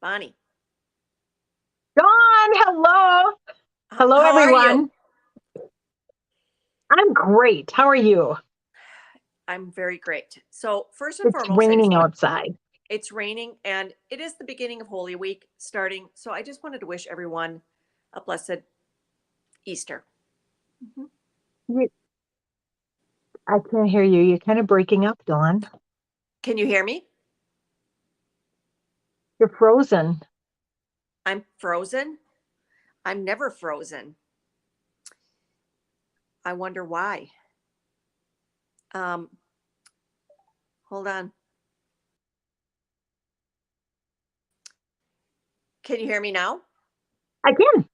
Bonnie. Dawn, hello. Hello, How are you? everyone. I'm great. How are you? I'm very great. So, first and It's foremost, I just raining want outside. it's raining and it is the beginning of Holy Week starting. So, I just wanted to wish everyone a blessed Easter. Mhm. You- I can't hear you. You're kind of breaking up, Dawn. Can you hear me? You're frozen. I'm frozen. I'm never frozen. I wonder why. Um, hold on. Can you hear me now? I can.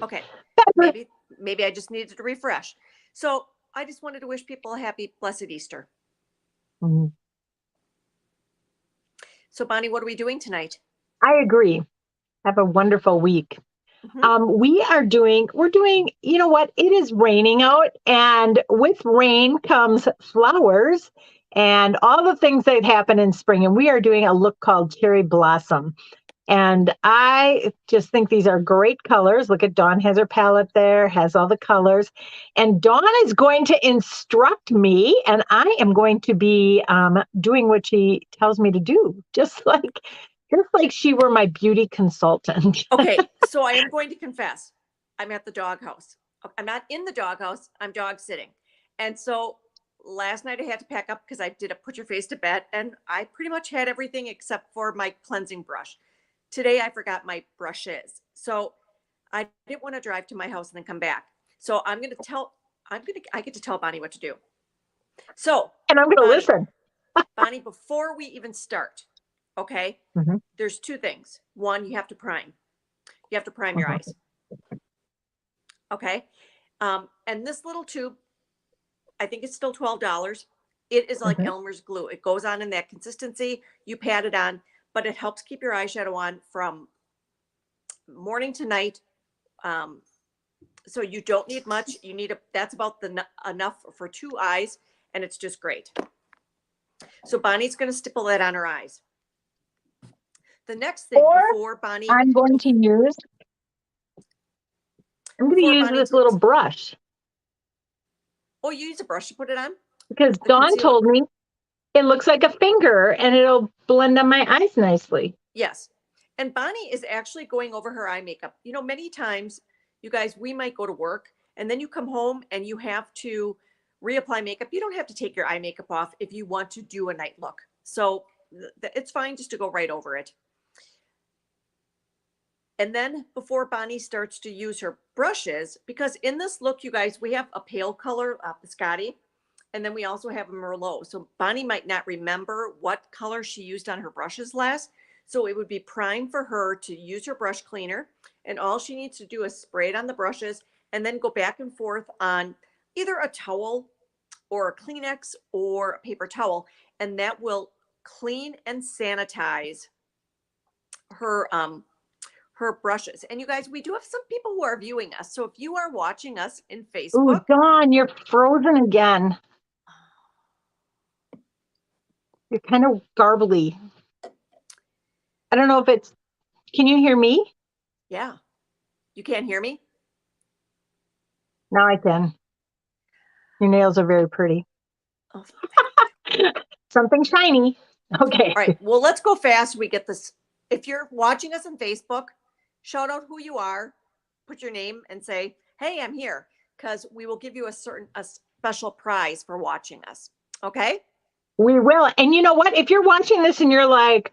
Okay. Better. Maybe I just needed to refresh. So, I just wanted to wish people a happy blessed Easter. Mhm. So, Bonnie, what are we doing tonight? I agree. Have a wonderful week. Hmm. We're doing, you know what? It is raining out, and with rain comes flowers and all the things that happen in spring. And we are doing a look called Cherry Blossom. And I just think these are great colors. Look at Dawn has her palette there, has all the colors. And Dawn is going to instruct me, and I am going to be doing what she tells me to do, just like she were my beauty consultant. Okay, so I am going to confess, I'm at the doghouse. I'm not in the doghouse, I'm dog sitting. And so last night I had to pack up because I did a put your face to bed and I pretty much had everything except for my cleansing brush. Today I forgot my brushes. So I didn't want to drive to my house and then come back. So I get to tell Bonnie what to do. So, And I'm going to Bonnie, listen. Bonnie, before we even start, okay, Mhm, there's two things. One, you have to prime. You have to prime your mhm, eyes. Okay. And this little tube, I think it's still $12. It is like mhm. Elmer's glue. It goes on in that consistency. You pat it on, but it helps keep your eyeshadow on from morning to night. Um, so you don't need much. That's about enough for two eyes, and it's just great. So Bonnie's going to stipple that on her eyes. The next thing Or before Bonnie, I'm going to use, I'm going to before use Bonnie this little takes, brush oh, you use a brush to put it on because the Dawn concealer. told me it looks like a finger and it'll blend on my eyes nicely. Yes. And Bonnie is actually going over her eye makeup. You know, many times, you guys, we might go to work and then you come home and you have to reapply makeup. You don't have to take your eye makeup off if you want to do a night look. So it's fine just to go right over it. And then before Bonnie starts to use her brushes, because in this look, you guys, we have a pale color, biscotti, and then we also have a Merlot. So Bonnie might not remember what color she used on her brushes last. So it would be prime for her to use her brush cleaner. And all she needs to do is spray it on the brushes and then go back and forth on either a towel or a Kleenex or a paper towel. And that will clean and sanitize her brushes. And you guys, we do have some people who are viewing us. So if you are watching us in Ooh, Facebook, Dawn, you're frozen again. You're kind of garbly. I don't know if it's, can you hear me? yeah, you can't hear me. Now I can. Your nails are very pretty. Oh, Something shiny. Okay. all right. Well, let's go fast. We get this. If you're watching us on Facebook, shout out who you are, put your name and say, "Hey, I'm here," because we will give you a special prize for watching us. Okay? We will. And you know what? If you're watching this and you're like,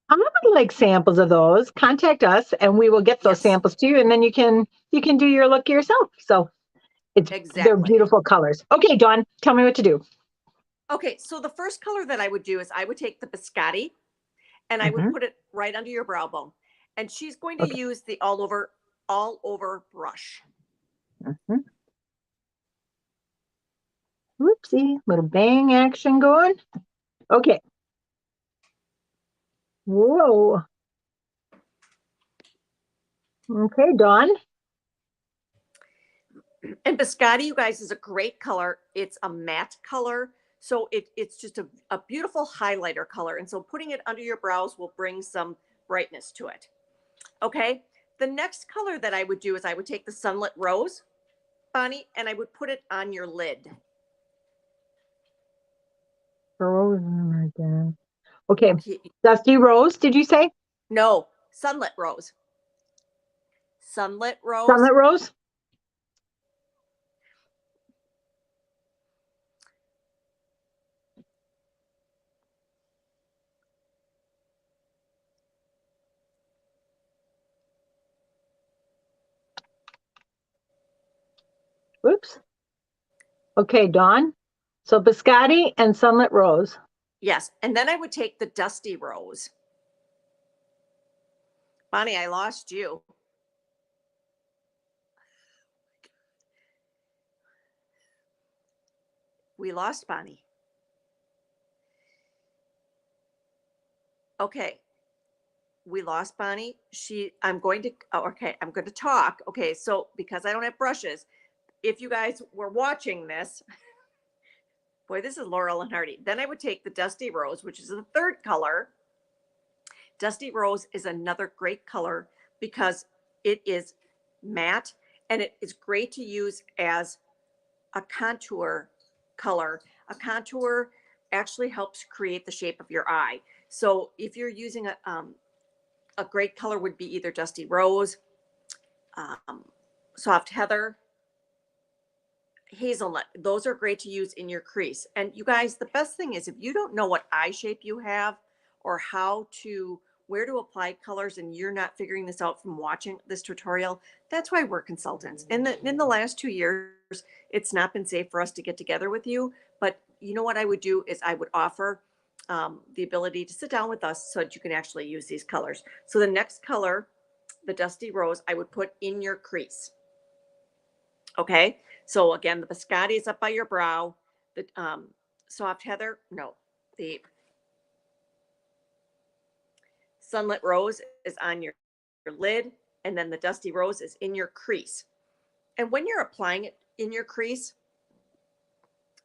I would like samples of those, contact us and we will get those Yes, samples to you and then you can do your look yourself. So they're exactly. beautiful colors. Okay, Dawn, tell me what to do. Okay, so the first color that I would do is I would take the biscotti and I would Hmm. put it right under your brow bone. And she's going to Okay. use the all over brush. Hmm. Whoopsie, little bang action going. Okay. Whoa. Okay, Dawn. And biscotti, you guys, is a great color. It's a matte color. So it's just a beautiful highlighter color. And so putting it under your brows will bring some brightness to it. Okay. The next color that I would do is I would take the Sunlit Rose, Bonnie, and I would put it on your lid. Rose. Oh okay. Okay. Dusty Rose, did you say? No, Sunlit Rose. Sunlit Rose. Sunlit Rose? Oops. Okay, Dawn. So Biscotti and Sunlit Rose. Yes. And then I would take the Dusty Rose. Bonnie, I lost you. We lost Bonnie. Okay. We lost Bonnie. I'm going to talk. Okay. So because I don't have brushes, if you guys were watching this, boy, this is Laurel and Hardy. Then I would take the Dusty Rose, which is the third color. Dusty Rose is another great color because it is matte and it is great to use as a contour color. A contour actually helps create the shape of your eye. So if you're using a great color would be either Dusty Rose, Soft Heather, Hazelnut. Those are great to use in your crease. And you guys, the best thing is if you don't know what eye shape you have or where to apply colors and you're not figuring this out from watching this tutorial, that's why we're consultants. In the last 2 years, it's not been safe for us to get together with you. But you know what I would do is I would offer the ability to sit down with us so that you can actually use these colors. So the next color, the Dusty Rose, I would put in your crease. Okay. So again, the Biscotti is up by your brow. The Soft Heather, no, the Sunlit Rose is on your lid, and then the Dusty Rose is in your crease. And when you're applying it in your crease,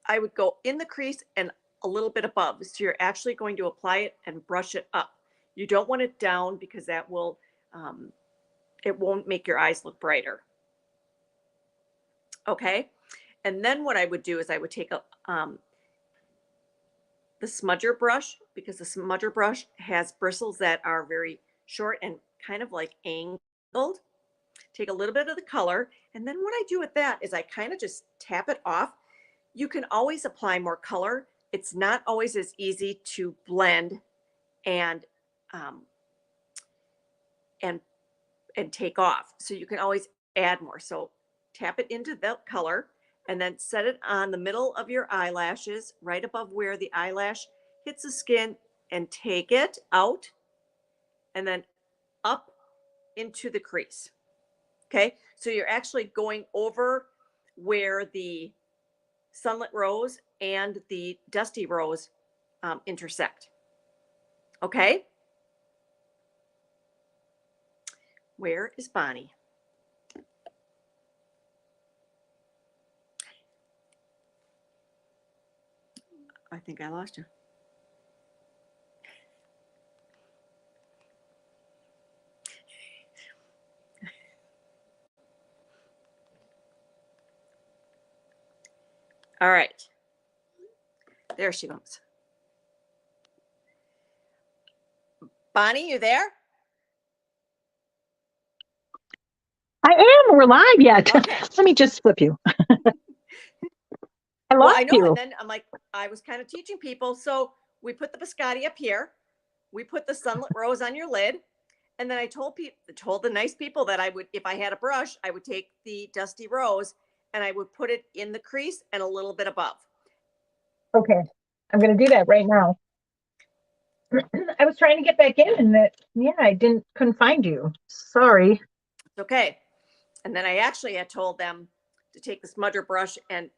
I would go in the crease and a little bit above. So you're actually going to apply it and brush it up. You don't want it down because that will, it won't make your eyes look brighter. Okay. And then what I would do is I would take the smudger brush, because the smudger brush has bristles that are very short and kind of like angled. Take a little bit of the color. And then what I do with that is I kind of just tap it off. You can always apply more color. It's not always as easy to blend and take off. So you can always add more. So tap it into the color and then set it on the middle of your eyelashes, right above where the eyelash hits the skin, and take it out and then up into the crease. Okay. So you're actually going over where the Sunlit Rose and the Dusty Rose intersect. Okay. Where is Bonnie? I think I lost you. All right. There she goes. Bonnie, you there? I am. We're live yet. Okay. Let me just flip you. I lost I know. you. And then I'm like, I was kind of teaching people. So we put the Biscotti up here. We put the Sunlit Rose on your lid. And then I told the nice people that I would, if I had a brush, I would take the Dusty Rose and I would put it in the crease and a little bit above. Okay. I'm going to do that right now. I was trying to get back in and I couldn't find you. Sorry. Okay. And then I actually had told them to take the smudger brush and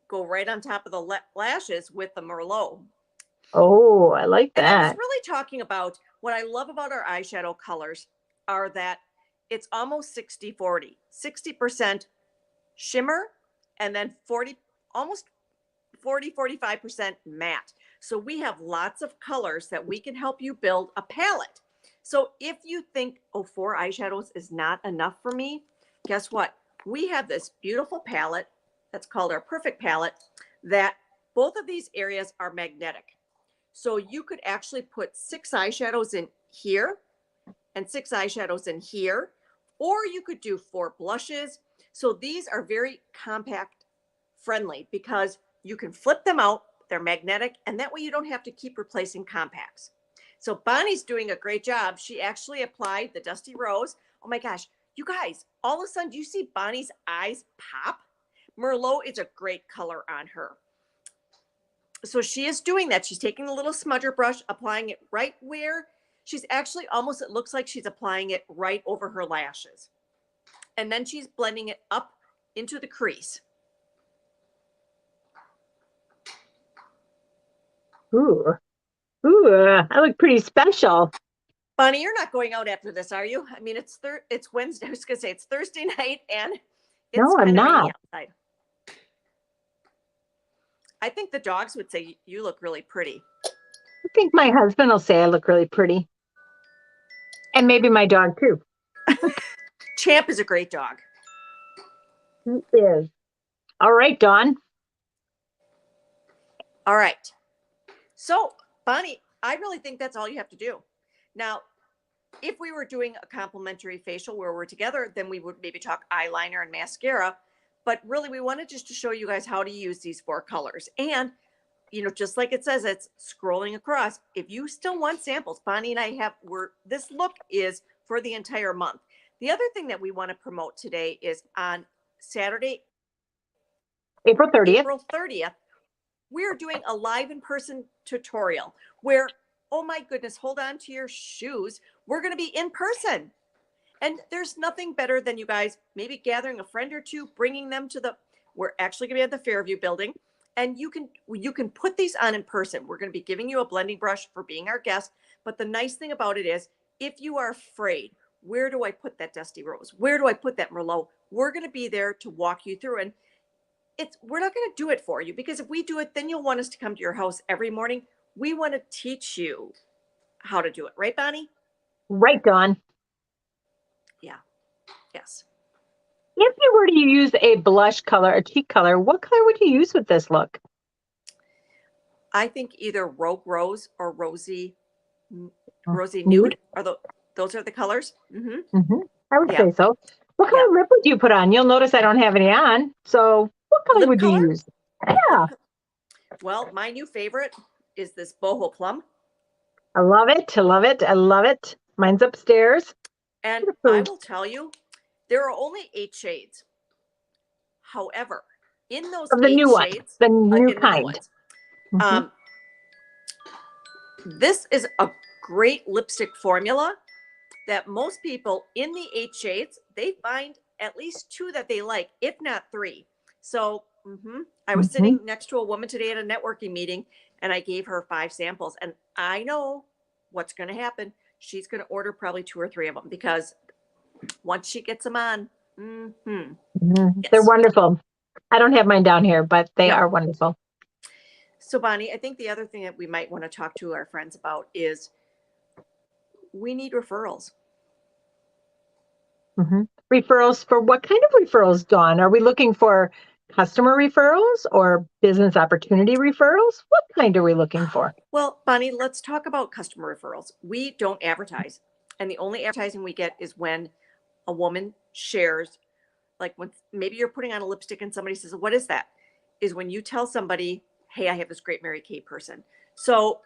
go right on top of the lashes with the Merlot. Oh, I like that. And I was really talking about what I love about our eyeshadow colors are that it's almost 60-40, 60% shimmer and then almost 40-45% matte. So we have lots of colors that we can help you build a palette. So if you think, oh, 4 eyeshadows is not enough for me, guess what? We have this beautiful palette that's called our Perfect Palette that both of these areas are magnetic. So you could actually put 6 eyeshadows in here and 6 eyeshadows in here, or you could do 4 blushes. So these are very compact friendly because you can flip them out, they're magnetic, and that way you don't have to keep replacing compacts. So Bonnie's doing a great job. She actually applied the Dusty Rose. Oh my gosh, you guys, all of a sudden, do you see Bonnie's eyes pop? Merlot is a great color on her. So she is doing that. She's taking the little smudger brush, applying it right where she's actually almost, it looks like she's applying it right over her lashes. And then she's blending it up into the crease. Ooh, I look pretty special. Bonnie, you're not going out after this, are you? I mean, it's Wednesday. I was going to say it's Thursday night and it's No, I'm kind of rainy not. outside. I think the dogs would say you look really pretty. I think my husband will say I look really pretty. And maybe my dog too. Champ is a great dog. He is. All right, Dawn. All right. So, Bonnie, I really think that's all you have to do. Now, if we were doing a complimentary facial where we're together, then we would maybe talk eyeliner and mascara. But really, we wanted just to show you guys how to use these 4 colors. And, you know, just like it says, it's scrolling across. If you still want samples, Bonnie and I have, this look is for the entire month. The other thing that we want to promote today is on Saturday, April 30th. April 30th, we're doing a live in-person tutorial where, oh my goodness, hold on to your shoes. We're going to be in person. And there's nothing better than you guys maybe gathering a friend or two, bringing them to we're actually going to be at the Fairview building. And you can put these on in person. We're going to be giving you a blending brush for being our guest. But the nice thing about it is, if you are afraid, where do I put that Dusty Rose? Where do I put that Merlot? We're going to be there to walk you through. And we're not going to do it for you, because if we do it, then you'll want us to come to your house every morning. We want to teach you how to do it. Right, Bonnie? Right, Dawn. Yeah. Yes. If you were to use a blush color, a cheek color, what color would you use with this look? I think either Rogue Rose or Rosy Nude are those are the colors. I would say so. What color lip would you put on? You'll notice I don't have any on. So what color would you use? Yeah. Well, my new favorite is this Boho Plum. I love it. I love it. I love it. Mine's upstairs. And I will tell you, there are only 8 shades. However, in those of the 8 new shades, one, the new the kind. New ones, this is a great lipstick formula that most people in the 8 shades, they find at least 2 that they like, if not 3. So I was sitting next to a woman today at a networking meeting, and I gave her 5 samples. And I know what's going to happen. She's going to order probably 2 or 3 of them, because once she gets them on, they're wonderful. I don't have mine down here, but they are wonderful. So Bonnie, I think the other thing that we might want to talk to our friends about is we need referrals. Referrals for what kind of referrals, Dawn? Are we looking for customer referrals or business opportunity referrals? What kind are we looking for? Well, Bonnie, let's talk about customer referrals. We don't advertise. And the only advertising we get is when a woman shares, like when maybe you're putting on a lipstick and somebody says, what is that? Is when you tell somebody, hey, I have this great Mary Kay person. So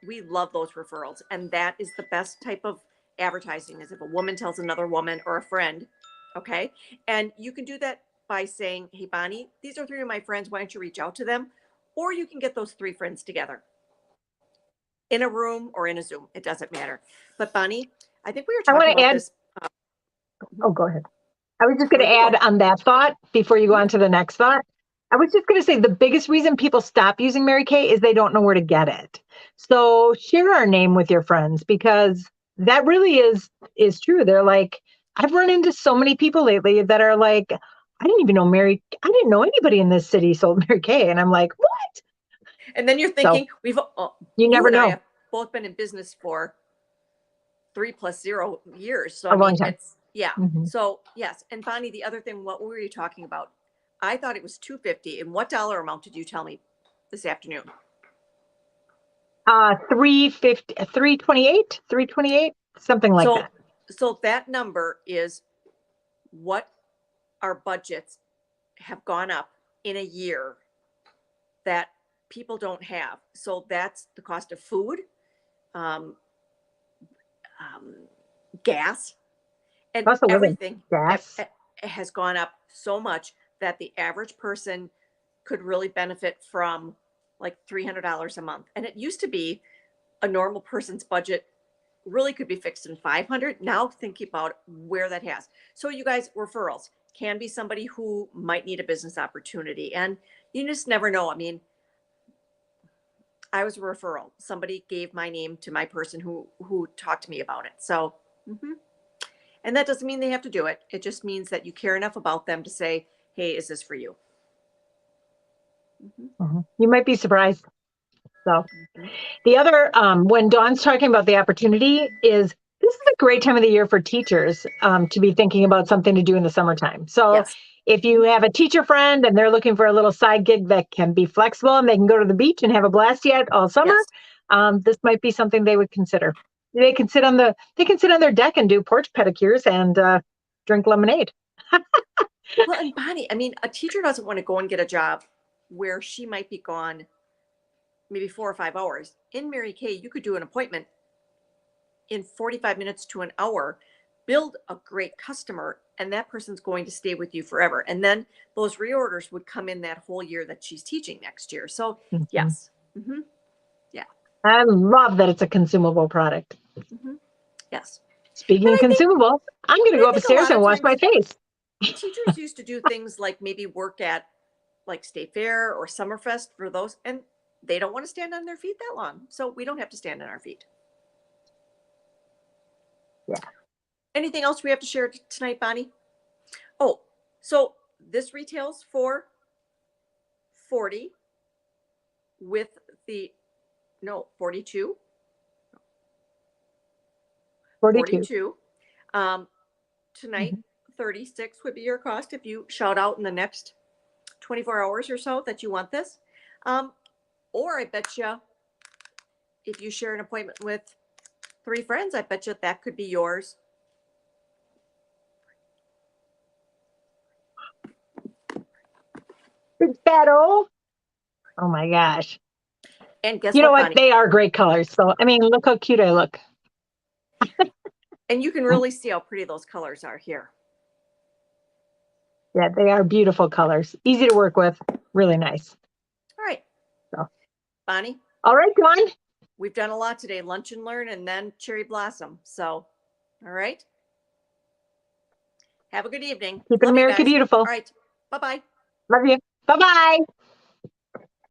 we love those referrals. And that is the best type of advertising, is if a woman tells another woman or a friend. Okay. And you can do that by saying, hey, Bonnie, these are 3 of my friends. Why don't you reach out to them? Or you can get those 3 friends together in a room or in a Zoom. It doesn't matter. But Bonnie, I think we were talking about this. Oh, go ahead. I was just going to add on that thought before you go on to the next thought. I was just going to say the biggest reason people stop using Mary Kay is they don't know where to get it. So share our name with your friends, because that really is true. They're like, I've run into so many people lately that are like, I didn't know anybody in this city sold Mary Kay. And I'm like, what? And then you're thinking, you never know. I have both been in business for 3+0 years. So A I long mean, time. yeah. Mhm. So yes. And Bonnie, the other thing, what were you talking about? I thought it was 250. And what dollar amount did you tell me this afternoon? 350, 328, 328, something like So, that. so that number is what our budgets have gone up in a year that people don't have. So that's the cost of food, um, um, gas, and Cost of living, everything gas. has gone up so much that the average person could really benefit from like $300 a month. And it used to be a normal person's budget really could be fixed in 500. Now thinking about where that has. So you guys, referrals can be somebody who might need a business opportunity, and you just never know. I mean, I was a referral. Somebody gave my name to my person who talked to me about it. So, and that doesn't mean they have to do it. It just means that you care enough about them to say, "Hey, is this for you?" You might be surprised. So Mhm. the other, when Dawn's talking about the opportunity, is this is a great time of the year for teachers to be thinking about something to do in the summertime. So Yes. if you have a teacher friend and they're looking for a little side gig that can be flexible and they can go to the beach and have a blast yet all summer, Yes. this might be something they would consider. They can sit on their deck and do porch pedicures and drink lemonade. Well, and Bonnie, I mean, a teacher doesn't want to go and get a job where she might be gone maybe 4 or 5 hours. In Mary Kay, you could do an appointment in 45 minutes to an hour, build a great customer, and that person's going to stay with you forever. And then those reorders would come in that whole year that she's teaching next year. So, Mhm. yes. Yeah. I love that it's a consumable product. Yes. Speaking And of consumables, I'm going to go I think a upstairs lot and of wash my times face. teachers used to do things like maybe work at like State Fair or Summerfest for those, and they don't want to stand on their feet that long. So we don't have to stand on our feet. Yeah. Anything else we have to share tonight, Bonnie? Oh, so this retails for 40 with the, no, 42, 42. 42. Tonight, Mhm. 36 would be your cost if you shout out in the next 24 hours or so that you want this. Or I bet you if you share an appointment with 3 friends, I bet you that could be yours. Big fat O. Oh my gosh. And guess You know what, what? Bonnie? They are great colors. So, I mean, look how cute I look. And you can really see how pretty those colors are here. Yeah, they are beautiful colors. Easy to work with. Really nice. All right, So, Bonnie, all right, Dawn. we've done a lot today. Lunch and learn and then cherry blossom. So, all right. Have a good evening. Keeping Love you America guys. All beautiful. right. Bye-bye. Love you. Bye bye.